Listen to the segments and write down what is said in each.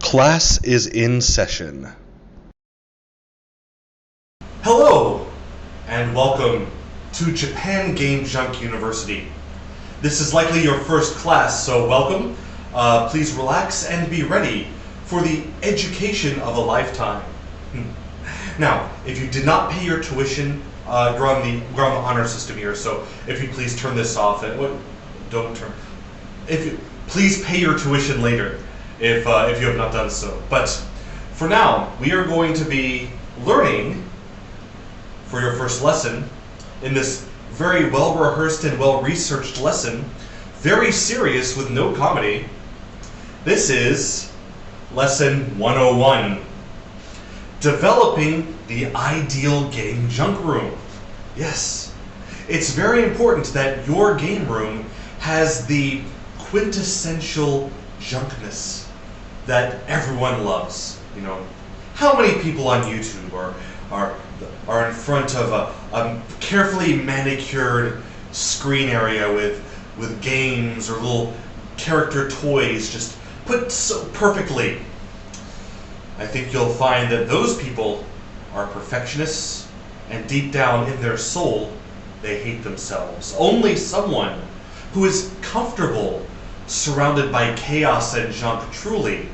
Class is in session. Hello, and welcome to Japan Game Junk University. This is likely your first class, so welcome. Please relax and be ready for the education of a lifetime. Now, if you did not pay your tuition, you're on the honor system here, so if you please turn this off. Please pay your tuition later if you have not done so. But for now, we are going to be learning for your first lesson in this very well-rehearsed and well-researched lesson, very serious with no comedy. This is lesson 101, developing the ideal game junk room. Yes, it's very important that your game room has the quintessential junkness that everyone loves. You know, how many people on YouTube are in front of a carefully manicured screen area with games or little character toys just put so perfectly? I think you'll find that those people are perfectionists, and deep down in their soul, they hate themselves. Only someone who is comfortable surrounded by chaos and junk truly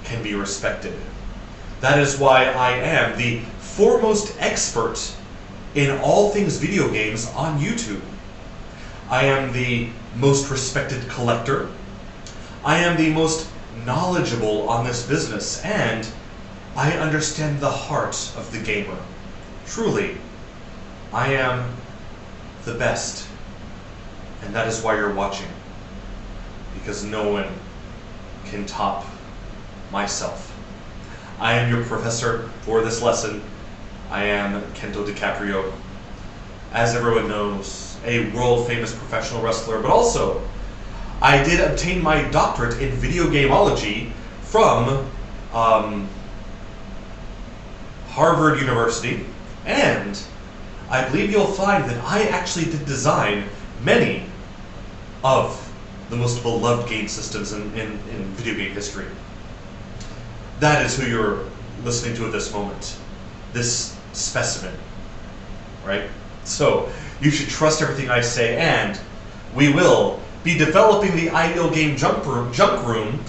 can be respected. That is why I am the foremost expert in all things video games on YouTube. I am the most respected collector. I am the most knowledgeable on this business, and I understand the heart of the gamer. Truly, I am the best, and that is why you're watching, because no one can top myself. I am your professor for this lesson. I am Kento DiCaprio, as everyone knows, a world-famous professional wrestler, but also I did obtain my doctorate in video gameology from Harvard University, and I believe you'll find that I actually did design many of the most beloved game systems in video game history. That is who you're listening to at this moment, this specimen, right? So you should trust everything I say, and we will be developing the ideal game junk room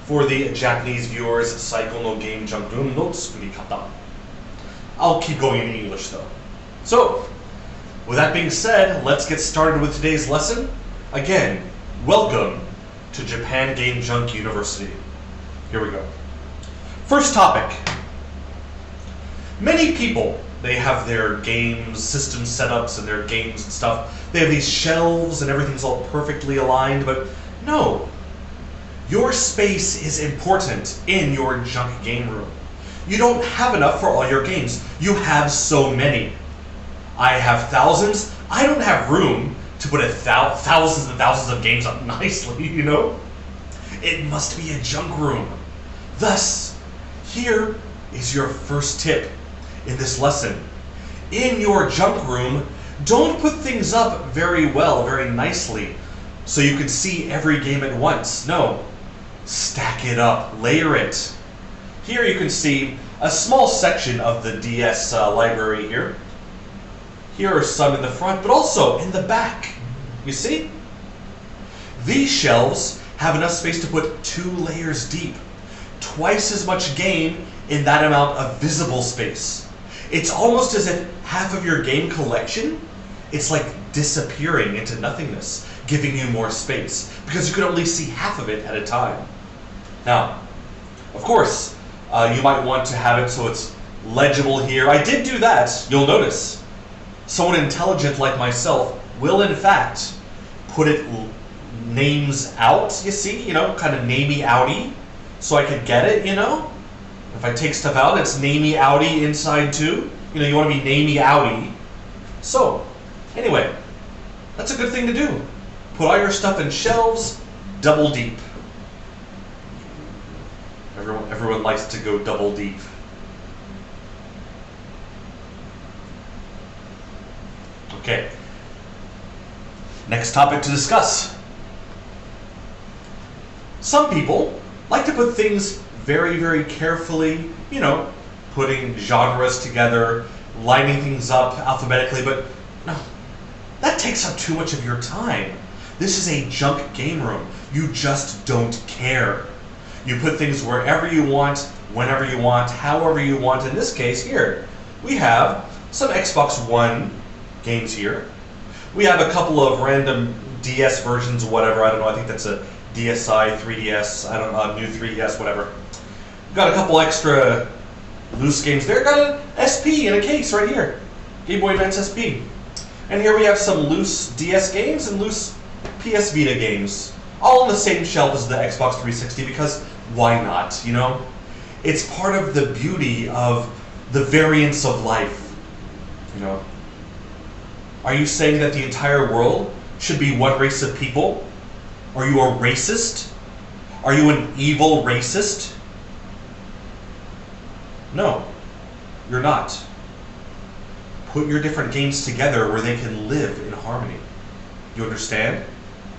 for the Japanese viewers. Saiko no game junk room no tsukurikata. I'll keep going in English though. So, with that being said, let's get started with today's lesson. Again, welcome to Japan Game Junk University. Here we go. First topic. Many people, they have their game system setups and their games and stuff. They have these shelves and everything's all perfectly aligned, but no. Your space is important in your junk game room. You don't have enough for all your games. You have so many. I have thousands. I don't have room to put thousands and thousands of games up nicely, you know? It must be a junk room. Thus, here is your first tip in this lesson. In your junk room, don't put things up very well, very nicely, so you can see every game at once. No, stack it up, layer it. Here you can see a small section of the DS library here. Here are some in the front, but also in the back. You see? These shelves have enough space to put 2 layers deep. Twice as much game in that amount of visible space. It's almost as if half of your game collection, it's like disappearing into nothingness, giving you more space, because you can only see half of it at a time. Now, of course, you might want to have it so it's legible here. I did do that, you'll notice. Someone intelligent like myself will, in fact, put it names out, you see, you know, kind of namey-outy, so I can get it, you know? If I take stuff out, it's namey-outy inside too. You know, you want to be namey-outy. So, anyway, that's a good thing to do. Put all your stuff in shelves, double deep. Everyone likes to go double deep. Okay. Next topic to discuss. Some people like to put things very, very carefully, putting genres together, lining things up alphabetically, but no, that takes up too much of your time. This is a junk game room. You just don't care. You put things wherever you want, whenever you want, however you want. In this case, here, we have some Xbox One games here. We have a couple of random DS versions, whatever, I don't know, I think that's a DSi, 3DS, I don't know, new 3DS, whatever. Got a couple extra loose games there. Got an SP in a case right here. Game Boy Advance SP. And here we have some loose DS games and loose PS Vita games. All on the same shelf as the Xbox 360 because why not, It's part of the beauty of the variance of life, Are you saying that the entire world should be one race of people? Are you a racist? Are you an evil racist? No, you're not. Put your different games together where they can live in harmony. You understand?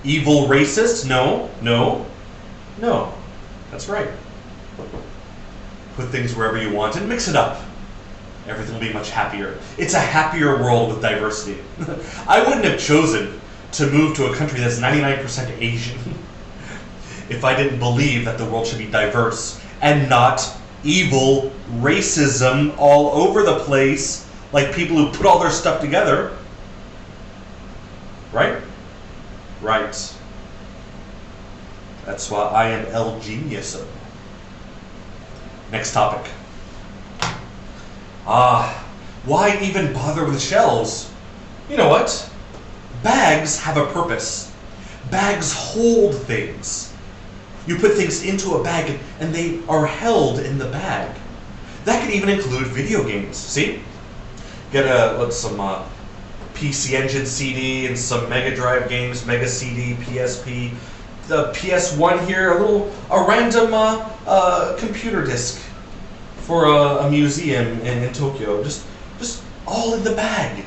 Evil racist? No, no, no. That's right. Put things wherever you want and mix it up. Everything will be much happier. It's a happier world with diversity. I wouldn't have chosen to move to a country that's 99% Asian if I didn't believe that the world should be diverse and not evil racism all over the place, like people who put all their stuff together. Right? Right. That's why I am El Geniuso. Next topic. Why even bother with shelves? You know what? Bags have a purpose. Bags hold things. You put things into a bag and they are held in the bag. That could even include video games. See? Get some PC Engine CD and some Mega Drive games, Mega CD, PSP, the PS1 here, a random computer disc for a museum in Tokyo. Just all in the bag.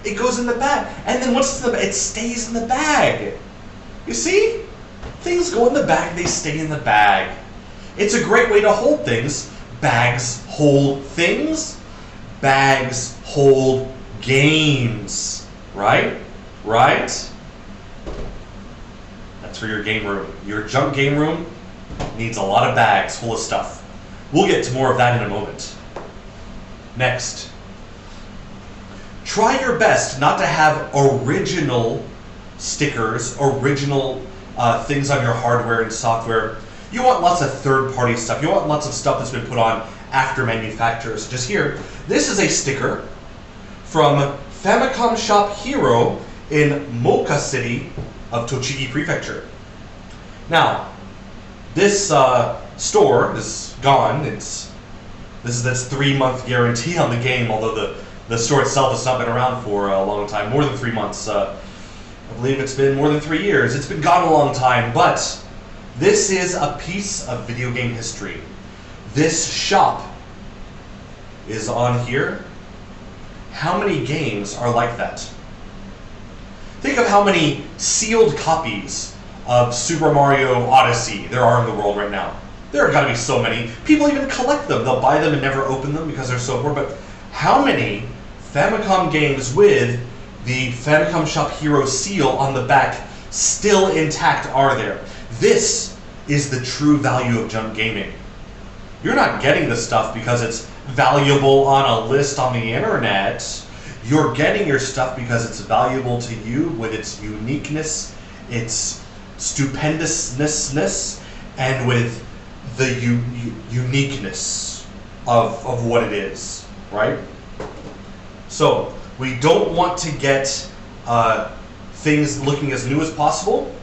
It goes in the bag, and then once it's in the bag, it stays in the bag. You see? Things go in the bag, they stay in the bag. It's a great way to hold things. Bags hold things. Bags hold games. Right? Right? That's for your game room. Your junk game room needs a lot of bags full of stuff. We'll get to more of that in a moment. Next. Try your best not to have original stickers, original things on your hardware and software. You want lots of third-party stuff. You want lots of stuff that's been put on after manufacturers. Just here, this is a sticker from Famicom Shop Hero in Moka City of Tochigi Prefecture. Now, this store is gone. This is this 3-month guarantee on the game, although the store itself has not been around for a long time, more than 3 months. I believe it's been more than 3 years. It's been gone a long time, but this is a piece of video game history. This shop is on here. How many games are like that? Think of how many sealed copies of Super Mario Odyssey there are in the world right now. There are got to be so many. People even collect them. They'll buy them and never open them because they're so poor. But how many Famicom games with the Famicom Shop Hero seal on the back still intact are there? This is the true value of junk gaming. You're not getting the stuff because it's valuable on a list on the internet. You're getting your stuff because it's valuable to you with its uniqueness, its stupendousness, and with the uniqueness of what it is, right? So we don't want to get things looking as new as possible.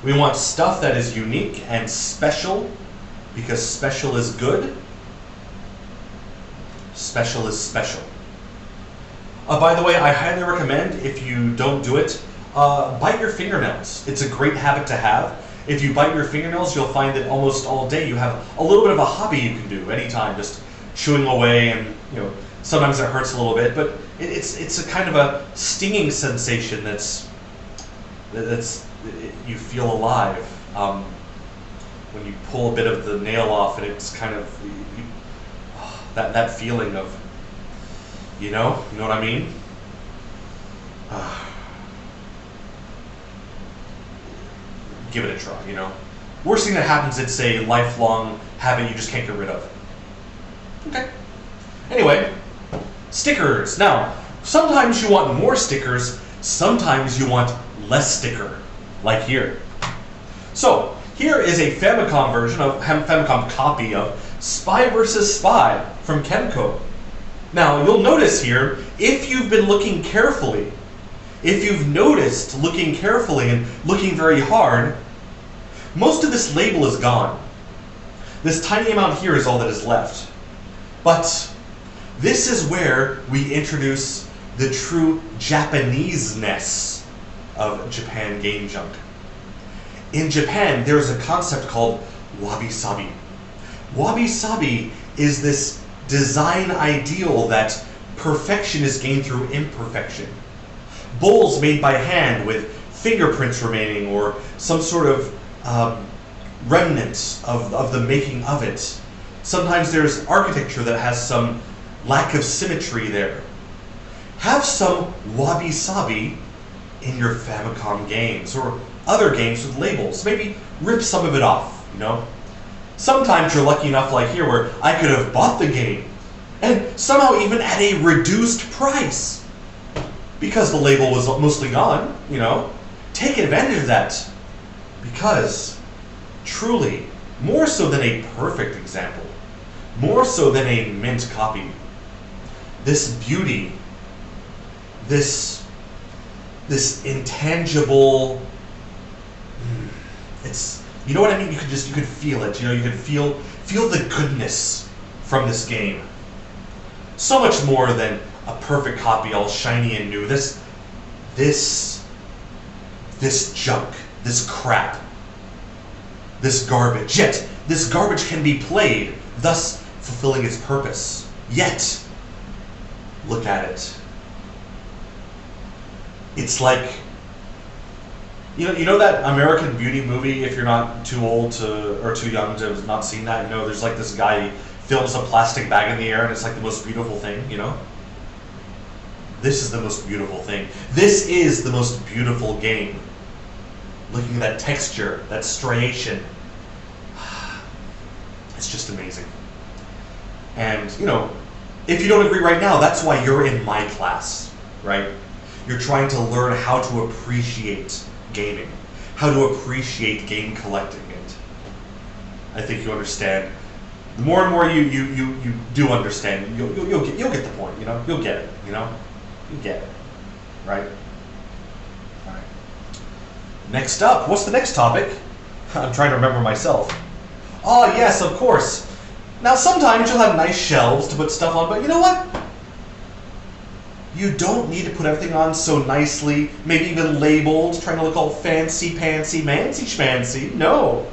We want stuff that is unique and special, because special is good. Special is special. By the way, I highly recommend, if you don't do it, bite your fingernails. It's a great habit to have. If you bite your fingernails, you'll find that almost all day you have a little bit of a hobby you can do anytime, just chewing away, and sometimes it hurts a little bit, but it's a kind of a stinging sensation that's you feel alive. when you pull a bit of the nail off and it's kind of that feeling of, you know what I mean? Give it a try, you know? Worst thing that happens, it's a lifelong habit you just can't get rid of. Okay. Anyway, stickers. Now, sometimes you want more stickers, sometimes you want less sticker, like here. So, here is a Famicom copy of Spy vs. Spy from Kemco. Now, you'll notice here, if you've been looking carefully, if you've noticed looking carefully and looking very hard, most of this label is gone. This tiny amount here is all that is left. But this is where we introduce the true Japanese-ness of Japan game junk. In Japan, there's a concept called wabi-sabi. Wabi-sabi is this design ideal that perfection is gained through imperfection. Bowls made by hand with fingerprints remaining or some sort of remnants of the making of it. Sometimes there's architecture that has some lack of symmetry there. Have some wabi-sabi in your Famicom games or other games with labels. Maybe rip some of it off, you know? Sometimes you're lucky enough, like here, where I could have bought the game and somehow even at a reduced price because the label was mostly gone, you know? Take advantage of that because truly, more so than a perfect example, more so than a mint copy, this beauty, this intangible, it's, you know what I mean? You could feel it. You know, you could feel the goodness from this game. So much more than a perfect copy, all shiny and new. This junk, this crap, this garbage. Yet this garbage can be played, thus fulfilling its purpose. Yet, look at it. It's like, you know that American Beauty movie, if you're not too old to, or too young to have not seen that, you know, there's like this guy, he films a plastic bag in the air and it's like the most beautiful thing, you know? This is the most beautiful thing. This is the most beautiful game. Looking at that texture, that striation, it's just amazing. And, you know, if you don't agree right now, that's why you're in my class, right? You're trying to learn how to appreciate gaming, how to appreciate game collecting it. I think you understand. The more and more you do understand, you'll get the point, you know? You'll get it, you know? You get it, right? All right. Next up, what's the next topic? I'm trying to remember myself. Oh, yes, of course. Now, sometimes you'll have nice shelves to put stuff on, but you know what? You don't need to put everything on so nicely, maybe even labeled, trying to look all fancy-pantsy, mancy-schmancy. No.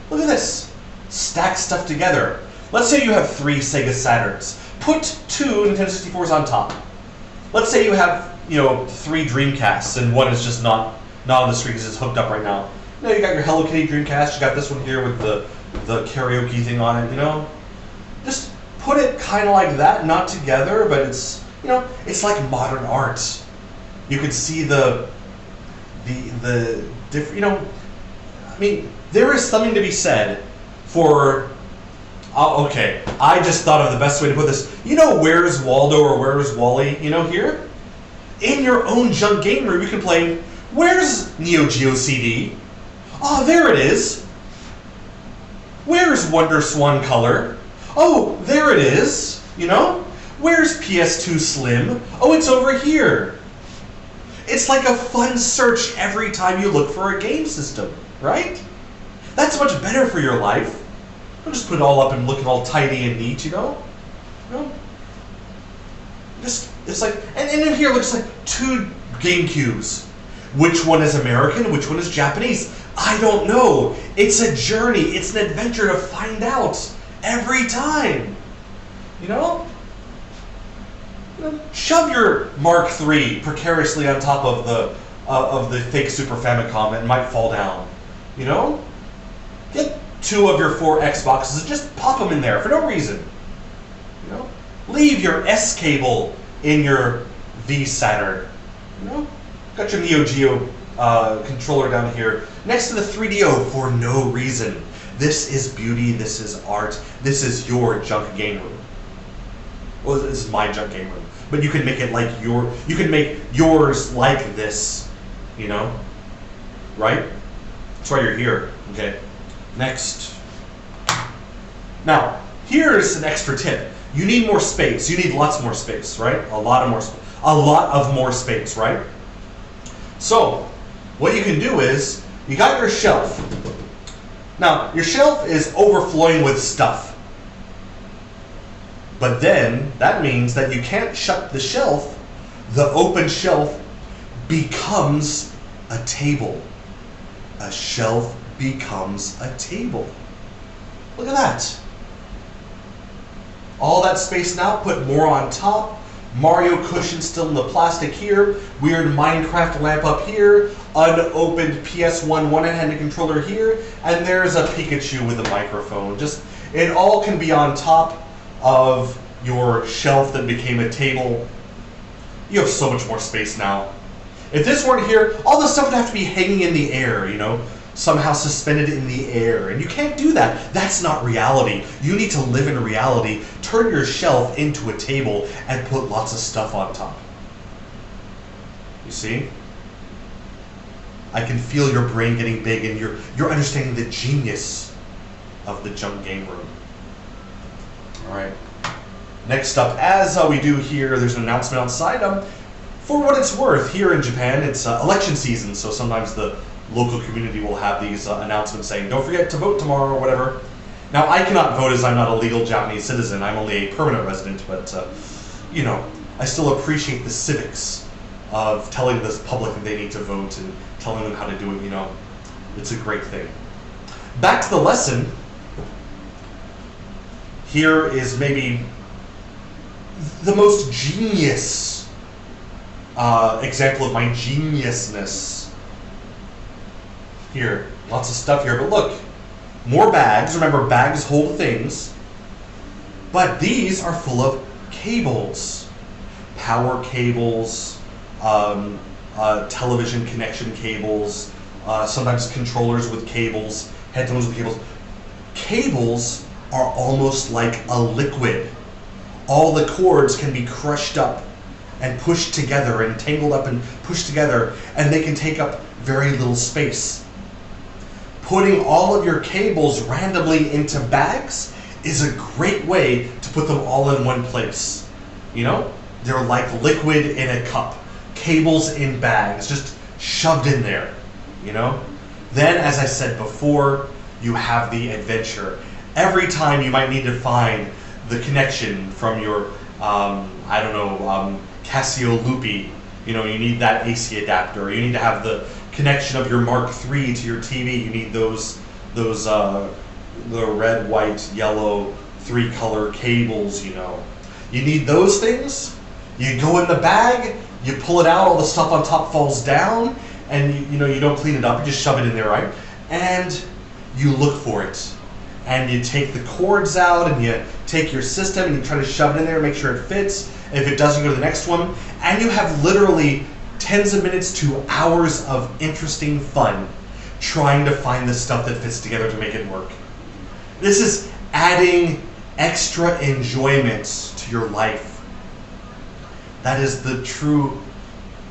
Look at this. Stack stuff together. Let's say you have 3 Sega Saturns. Put 2 Nintendo 64s on top. Let's say you have, 3 Dreamcasts, and one is just not on the screen because it's hooked up right now. You know, you got your Hello Kitty Dreamcast, you got this one here with the karaoke thing on it, you know? Just put it kind of like that, not together, but it's, it's like modern art. You can see the different, I mean, there is something to be said for, okay, I just thought of the best way to put this. Where's Waldo or Where's Wally, here? In your own junk game room, you can play, where's Neo Geo CD? Oh, there it is. Where's Wonderswan Color? Oh, there it is. Where's PS2 Slim? Oh, it's over here. It's like a fun search every time you look for a game system, right? That's much better for your life. Don't just put it all up and looking all tidy and neat, It's like, and in here it looks like 2 GameCubes. Which one is American? Which one is Japanese? I don't know. It's a journey. It's an adventure to find out every time. Shove your Mark III precariously on top of the fake Super Famicom and it might fall down. 2 of your 4 Xboxes and just pop them in there for no reason. You know, leave your S cable in your V Saturn. You know, got your Neo Geo controller down here next to the 3DO for no reason. This is beauty. This is art. This is your junk game room. Well, this is my junk game room, but you can make it like you can make yours like this. You know, right? That's why you're here. Okay. Next. Now, here's an extra tip. You need more space. You need lots more space, right? A lot of more space, right? So, what you can do is, you got your shelf. Now, your shelf is overflowing with stuff. But then, that means that you can't shut the shelf. The open shelf becomes a table. A shelf becomes a table. Look at that. All that space now, put more on top. Mario cushion still in the plastic here. Weird Minecraft lamp up here. Unopened PS1 one-handed controller here. And there's a Pikachu with a microphone. Just, it all can be on top of your shelf that became a table. You have so much more space now. If this weren't here, all this stuff would have to be hanging in the air, you know? Somehow suspended in the air. And you can't do that. That's not reality. You need to live in reality. Turn your shelf into a table and put lots of stuff on top. You see? I can feel your brain getting big and you're understanding the genius of the junk game room. Alright. Next up, as we do here, there's an announcement outside. For what it's worth, here in Japan, it's election season, so sometimes the local community will have these announcements saying, don't forget to vote tomorrow or whatever. Now, I cannot vote as I'm not a legal Japanese citizen. I'm only a permanent resident, but, you know, I still appreciate the civics of telling the public that they need to vote and telling them how to do it, you know. It's a great thing. Back to the lesson. Here is maybe the most genius example of my geniusness. Here, lots of stuff here, but look, more bags. Remember, bags hold things, but these are full of cables. Power cables, television connection cables, sometimes controllers with cables, headphones with cables. Cables are almost like a liquid. All the cords can be crushed up and pushed together and tangled up and pushed together, and they can take up very little space. Putting all of your cables randomly into bags is a great way to put them all in one place. You know, they're like liquid in a cup. Cables in bags, just shoved in there, you know? Then, as I said before, you have the adventure. Every time you might need to find the connection from your, Casio Loopy. You know, you need that AC adapter. You need to have the connection of your Mark III to your TV. You need those the red, white, yellow, 3-color cables, you know. You need those things. You go in the bag, you pull it out, all the stuff on top falls down, and you don't clean it up, you just shove it in there, right? And you look for it. And you take the cords out, and you take your system, and you try to shove it in there, make sure it fits. If it doesn't, go to the next one. And you have literally tens of minutes to hours of interesting fun trying to find the stuff that fits together to make it work. This is adding extra enjoyment to your life. That is the true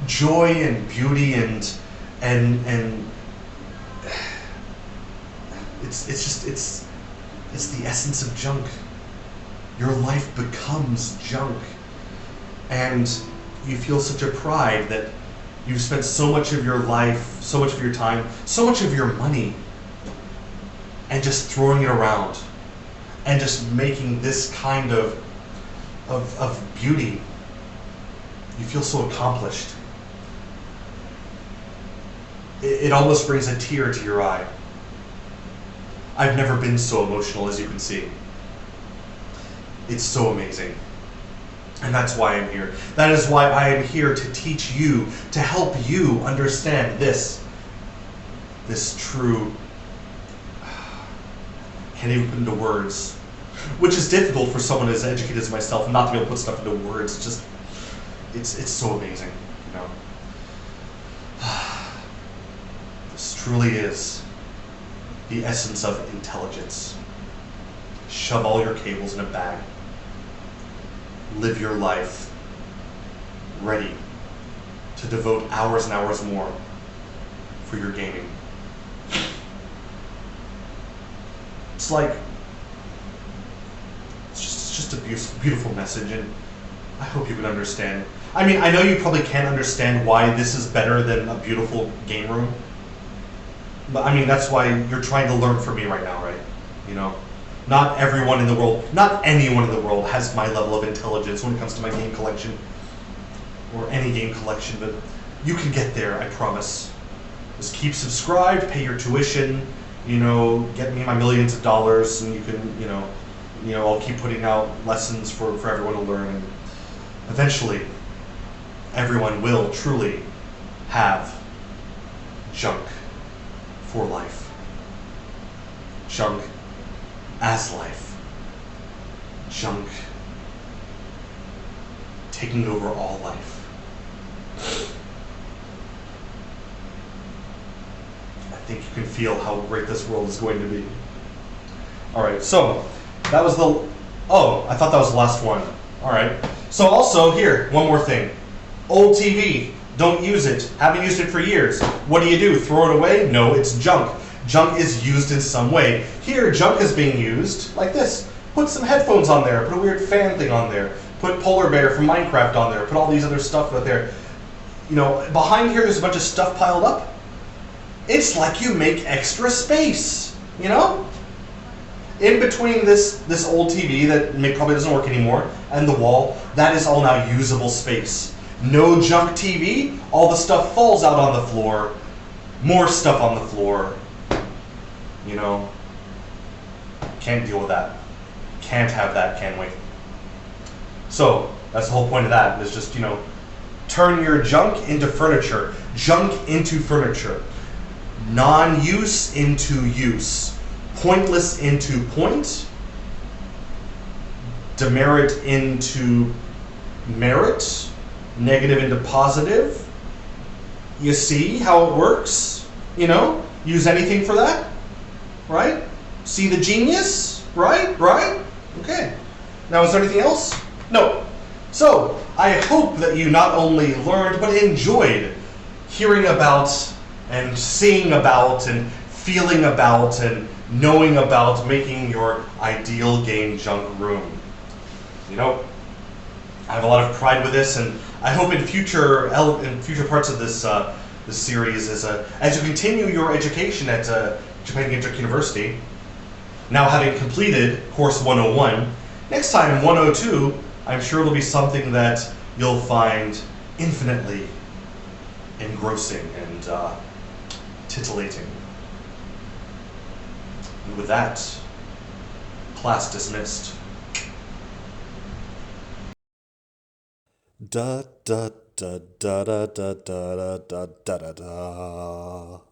joy and beauty and it's the essence of junk. Your life becomes junk. And you feel such a pride that you've spent so much of your life, so much of your time, so much of your money, and just throwing it around, and just making this kind of beauty. You feel so accomplished. It almost brings a tear to your eye. I've never been so emotional, as you can see. It's so amazing. And that's why I'm here. That is why I am here to teach you, to help you understand this true can't even put into words. Which is difficult for someone as educated as myself, not to be able to put stuff into words. It's so amazing, you know. This truly is the essence of intelligence. Shove all your cables in a bag. Live your life ready to devote hours and hours more for your gaming. It's like, it's just a beautiful message, and I hope you can understand. I mean, I know you probably can't understand why this is better than a beautiful game room, but I mean, that's why you're trying to learn from me right now, right? You know, not everyone in the world, not anyone in the world has my level of intelligence when it comes to my game collection, or any game collection, but you can get there, I promise. Just keep subscribed, pay your tuition, you know, get me my millions of dollars, and you can, you know, I'll keep putting out lessons for everyone to learn, and eventually, everyone will truly have junk for life. Junk as life. Junk taking over all life. I think you can feel how great this world is going to be. Alright, so that was the... Oh, I thought that was the last one. Alright. So also, here, one more thing. Old TV. Don't use it. Haven't used it for years. What do? Throw it away? No, it's junk. Junk is used in some way. Here, junk is being used like this. Put some headphones on there. Put a weird fan thing on there. Put Polar Bear from Minecraft on there. Put all these other stuff out there. You know, behind here there's a bunch of stuff piled up. It's like you make extra space, you know? In between this old TV that probably doesn't work anymore and the wall, that is all now usable space. No junk TV, all the stuff falls out on the floor. More stuff on the floor. You know, can't deal with that. Can't have that, can we? So, that's the whole point of that, is just, you know, turn your junk into furniture. Junk into furniture. Non-use into use. Pointless into point. Demerit into merit. Negative into positive. You see how it works? You know? Use anything for that? Right? See the genius? Right? Right? Okay. Now, is there anything else? No. So, I hope that you not only learned, but enjoyed hearing about and seeing about and feeling about and knowing about making your ideal game junk room. You know, I have a lot of pride with this, and I hope in future parts of this this series, as you continue your education at Japan Game Tech University, now having completed course 101, next time 102, I'm sure it'll be something that you'll find infinitely engrossing and titillating. And with that, class dismissed. Da da da da da da da da da da da.